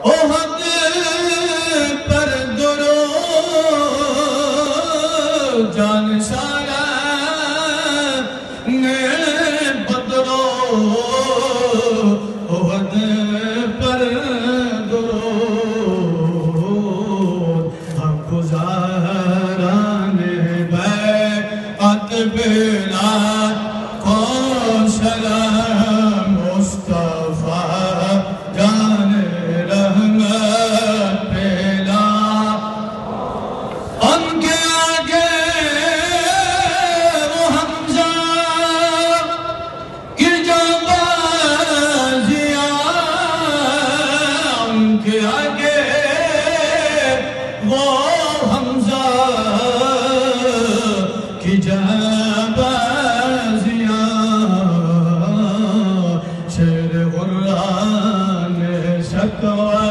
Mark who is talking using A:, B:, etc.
A: احد پر درود جان سارا نے بدرو احد پر درود ہم گزاران بیعت بلا کو سلام مصطفیٰ جان رحمت پلا ان کے آگے وہ حمزہ کی جانبازیاں ان کے آگے وہ حمزہ کی جانبازیاں شیر قرآن شکوہ